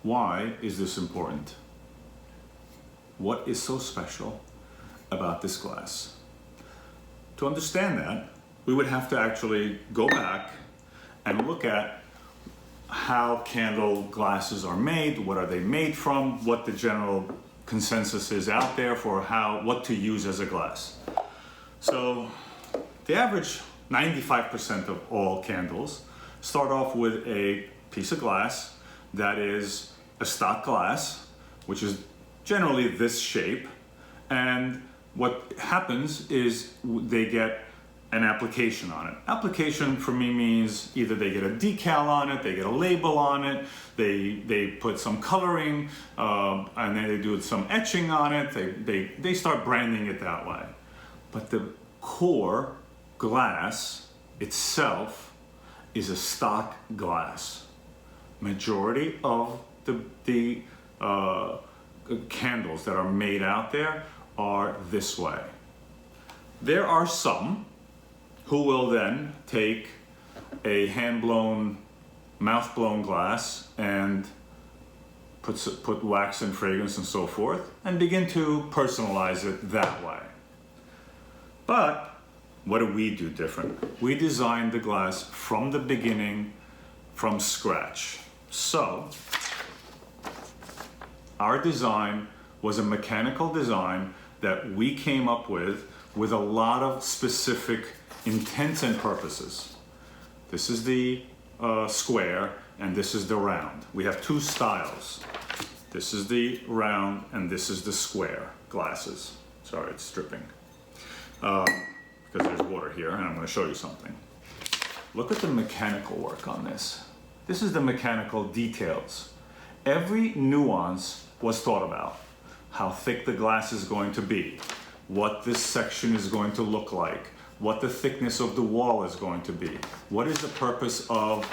Why is this important? What is so special about this glass? To understand that, we would have to actually go back and look at how candle glasses are made, what are they made from, what the general consensus is out there for what to use as a glass. So the average 95% of all candles start off with a piece of glass that is a stock glass, which is generally this shape, and what happens is they get an application on it. Application for me means either they get a decal on it, they get a label on it, they put some coloring, and then they do some etching on it, they start branding it that way. But the core glass itself is a stock glass. Majority of the candles that are made out there are this way. There are some who will then take a hand-blown, mouth-blown glass and put wax and fragrance and so forth and begin to personalize it that way. But what do we do different? We designed the glass from the beginning, from scratch. So our design was a mechanical design that we came up with a lot of specific intents and purposes. This is the square and this is the round. We have two styles. This is the round and this is the square glasses. Sorry, it's dripping. Because there's water here and I'm going to show you something. Look at the mechanical work on this. This is the mechanical details. Every nuance was thought about. How thick the glass is going to be, what this section is going to look like, what the thickness of the wall is going to be, what is the purpose of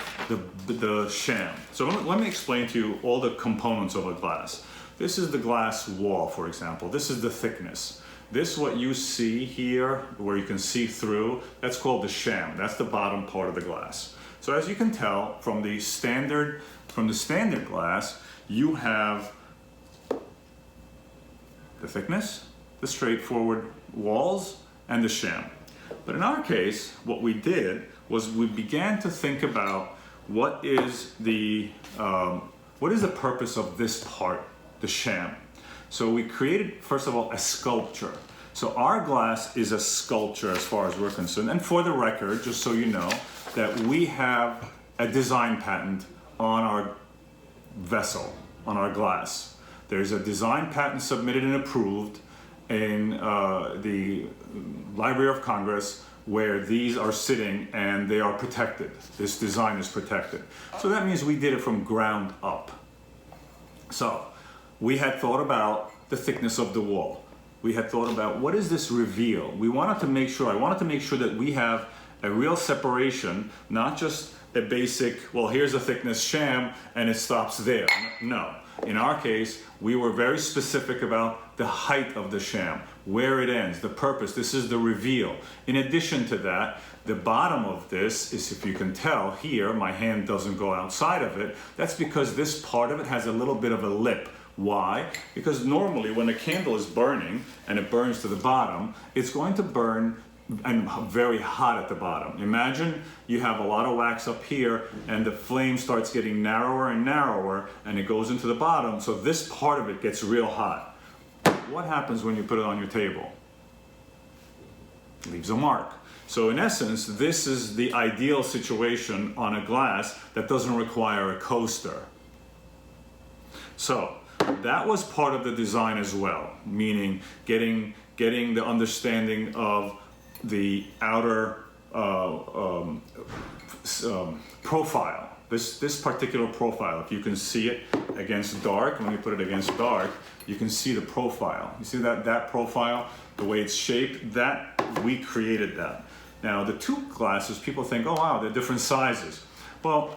the sham. So let me explain to you all the components of a glass. This is the glass wall, for example. This is the thickness. This, what you see here, where you can see through, that's called the sham. That's the bottom part of the glass. So as you can tell from the standard glass, you have the thickness, the straightforward walls, and the sham. But in our case, what we did was we began to think about what is the purpose of this part, the sham. So we created, first of all, a sculpture. So our glass is a sculpture as far as we're concerned. And for the record, just so you know, that we have a design patent on our vessel, on our glass. There's a design patent submitted and approved in the Library of Congress where these are sitting and they are protected. This design is protected. So that means we did it from ground up. So we had thought about the thickness of the wall. We had thought about what does this reveal? I wanted to make sure that we have a real separation, not just a basic, well, here's a thickness sham and it stops there. No. In our case, we were very specific about the height of the sham, where it ends, the purpose. This is the reveal. In addition to that, the bottom of this is, if you can tell here, my hand doesn't go outside of it. That's because this part of it has a little bit of a lip. Why? Because normally when a candle is burning and it burns to the bottom, it's going to burn and very hot at the bottom. Imagine you have a lot of wax up here and the flame starts getting narrower and narrower and it goes into the bottom, so this part of it gets real hot. What happens when you put it on your table? It leaves a mark. So in essence, this is the ideal situation on a glass that doesn't require a coaster. So that was part of the design as well, meaning getting the understanding of the outer profile. This particular profile, if you can see it against dark, when you put it against dark, you can see the profile. You see that profile, the way it's shaped, that we created that. Now the two glasses, people think, oh wow, they're different sizes. Well,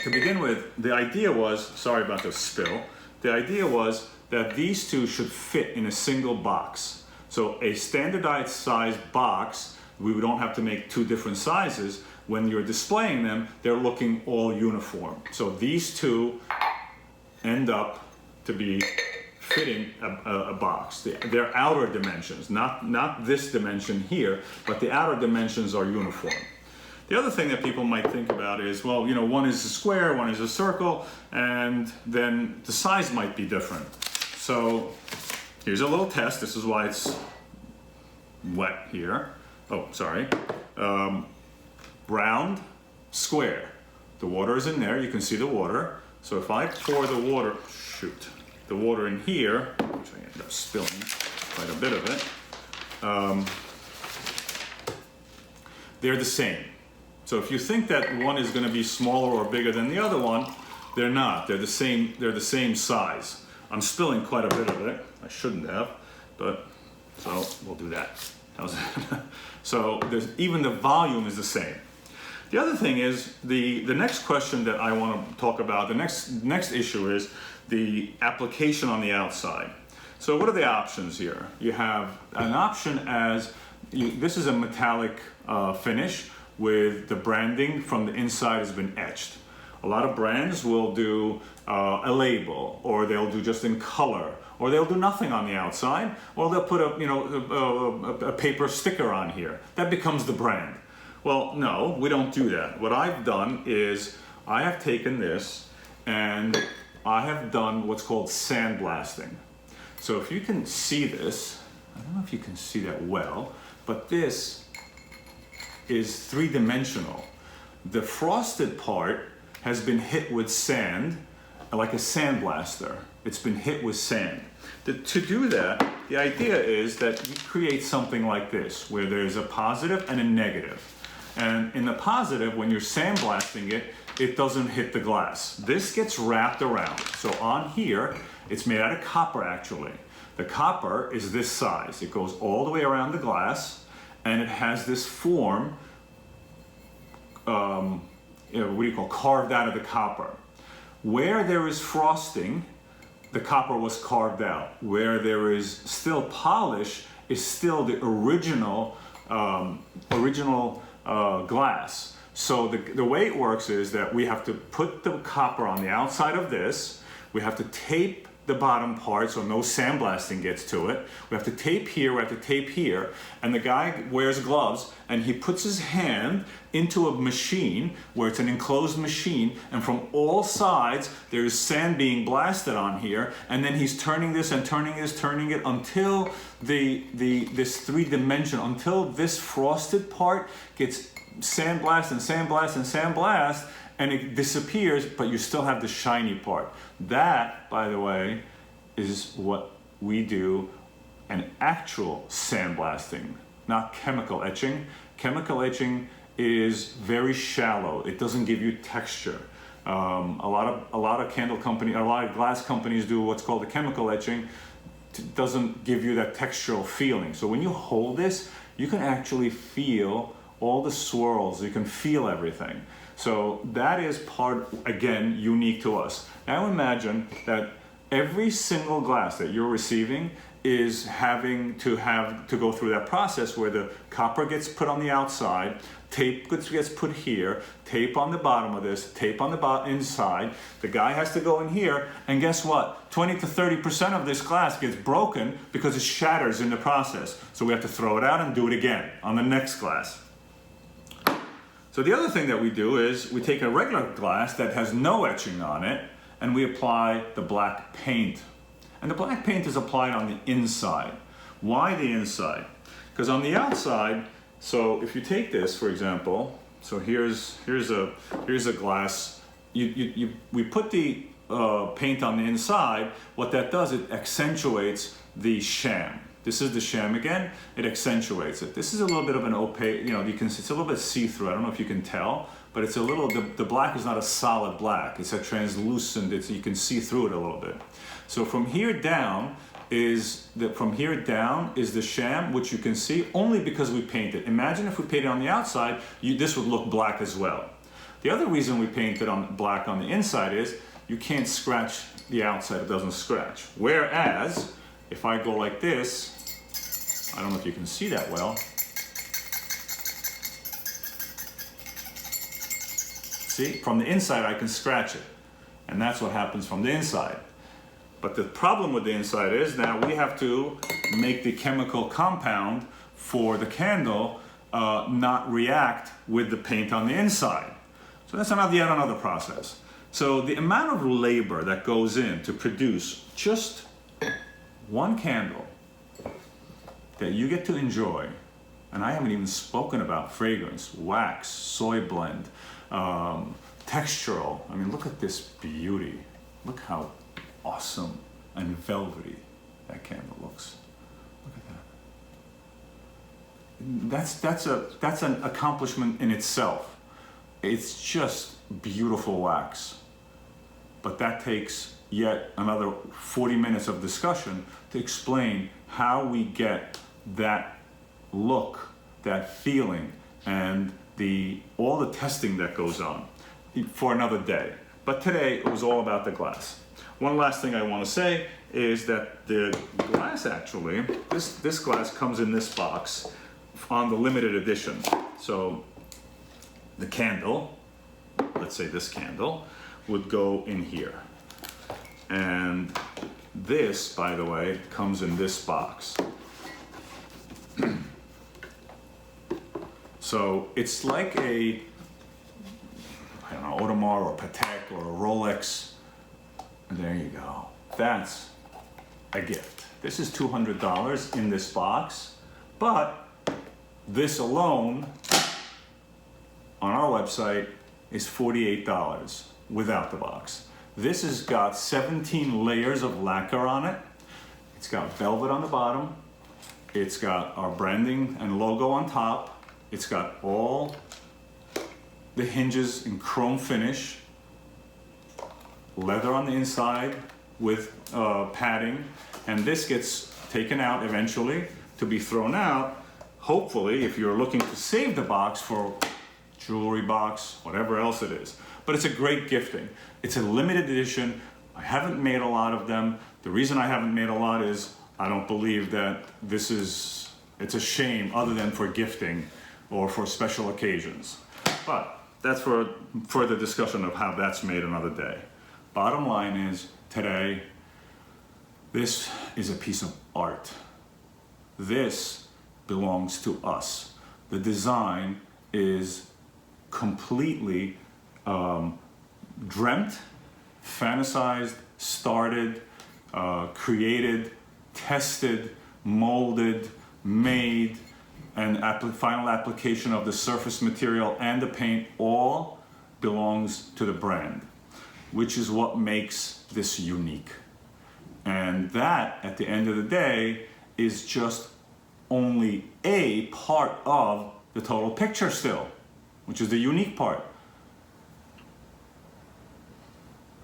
to begin with, the idea was, sorry about the spill, the idea was that these two should fit in a single box. So a standardized size box, we don't have to make two different sizes. When you're displaying them, they're looking all uniform. So these two end up to be fitting a box. They're outer dimensions, not this dimension here, but the outer dimensions are uniform. The other thing that people might think about is, well, you know, one is a square, one is a circle, and then the size might be different. So here's a little test. This is why it's wet here. Oh, sorry. Round, square. The water is in there. You can see the water. So if I pour the water, the water in here, which I end up spilling quite a bit of it, they're the same. So if you think that one is going to be smaller or bigger than the other one, they're not. They're the same size. I'm spilling quite a bit of it. I shouldn't have, but so we'll do that. How's that? So even the volume is the same. The other thing is the next question that I want to talk about. The next issue is the application on the outside. So what are the options here? You have an option as this is a metallic finish with the branding from the inside has been etched. A lot of brands will do a label, or they'll do just in color, or they'll do nothing on the outside, or they'll put a paper sticker on here. That becomes the brand. Well, no, we don't do that. What I've done is I have taken this and I have done what's called sandblasting. So if you can see this, I don't know if you can see that well, but this is three-dimensional. The frosted part has been hit with sand, like a sandblaster. It's been hit with sand. To do that, the idea is that you create something like this, where there's a positive and a negative. And in the positive, when you're sandblasting it, it doesn't hit the glass. This gets wrapped around. So on here, it's made out of copper actually. The copper is this size. It goes all the way around the glass, and it has this form, carved out of the copper. Where there is frosting, the copper was carved out. Where there is still polish is still the original glass. So the way it works is that we have to put the copper on the outside of this. We have to tape the bottom part so no sandblasting gets to it. We have to tape here, we have to tape here, and the guy wears gloves and he puts his hand into a machine where it's an enclosed machine, and from all sides there's sand being blasted on here, and then he's turning this and turning this, turning it until this three-dimension, until this frosted part gets sandblast and sandblast and sandblast, and it disappears, but you still have the shiny part. That, by the way, is what we do an actual sandblasting, not chemical etching. Chemical etching is very shallow. It doesn't give you texture. A lot of candle companies, a lot of glass companies do what's called a chemical etching. It doesn't give you that textural feeling. So when you hold this, you can actually feel all the swirls. You can feel everything. So that is part, again, unique to us. Now imagine that every single glass that you're receiving is having to go through that process where the copper gets put on the outside, tape gets put here, tape on the bottom of this, tape on the inside. The guy has to go in here, and guess what? 20 to 30% of this glass gets broken because it shatters in the process. So we have to throw it out and do it again on the next glass. So the other thing that we do is we take a regular glass that has no etching on it, and we apply the black paint. And the black paint is applied on the inside. Why the inside? Because on the outside, so if you take this, for example, so here's a glass. We put the paint on the inside. What that does, it accentuates the sham. This is the sham again. It accentuates it. This is a little bit of an opaque, it's a little bit see-through. I don't know if you can tell, but it's a little, the black is not a solid black. It's a translucent, you can see through it a little bit. So from here down is the sham, which you can see only because we painted. Imagine if we painted on the outside, this would look black as well. The other reason we painted on black on the inside is you can't scratch the outside, it doesn't scratch. Whereas, if I go like this, I don't know if you can see that well. See, from the inside I can scratch it. And that's what happens from the inside. But the problem with the inside is now we have to make the chemical compound for the candle not react with the paint on the inside. So that's yet another process. So the amount of labor that goes in to produce just one candle that you get to enjoy, and I haven't even spoken about fragrance, wax, soy blend, textural. I mean, look at this beauty. Look how awesome and velvety that candle looks. Look at that. That's an accomplishment in itself. It's just beautiful wax. But that takes yet another 40 minutes of discussion to explain how we get that look, that feeling, and all the testing that goes on for another day. But today it was all about the glass. One last thing I want to say is that the glass actually, this glass comes in this box on the limited edition. So the candle, let's say this candle, would go in here. And this, by the way, comes in this box. So it's like a, I don't know, Audemars or Patek or a Rolex. And there you go. That's a gift. This is $200 in this box, but this alone on our website is $48 without the box. This has got 17 layers of lacquer on it. It's got velvet on the bottom. It's got our branding and logo on top. It's got all the hinges in chrome finish, leather on the inside with padding, and this gets taken out eventually to be thrown out, hopefully, if you're looking to save the box for jewelry box, whatever else it is. But it's a great gifting. It's a limited edition. I haven't made a lot of them. The reason I haven't made a lot is I don't believe that it's a shame other than for gifting or for special occasions. But that's for further discussion of how that's made another day. Bottom line is, today, this is a piece of art. This belongs to us. The design is completely dreamt, fantasized, started, created, tested, molded, made, and final application of the surface material and the paint all belongs to the brand, which is what makes this unique. And that, at the end of the day, is just only a part of the total picture still, which is the unique part.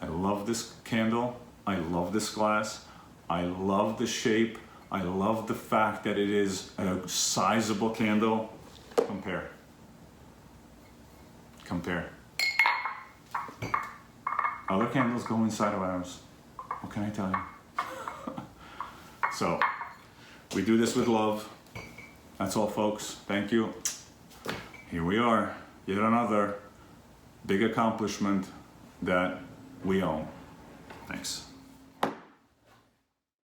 I love this candle. I love this glass. I love the shape. I love the fact that it is a sizable candle. Compare. Other candles go inside of ours. What can I tell you? So, we do this with love. That's all, folks. Thank you. Here we are. Yet another big accomplishment that we own. Thanks.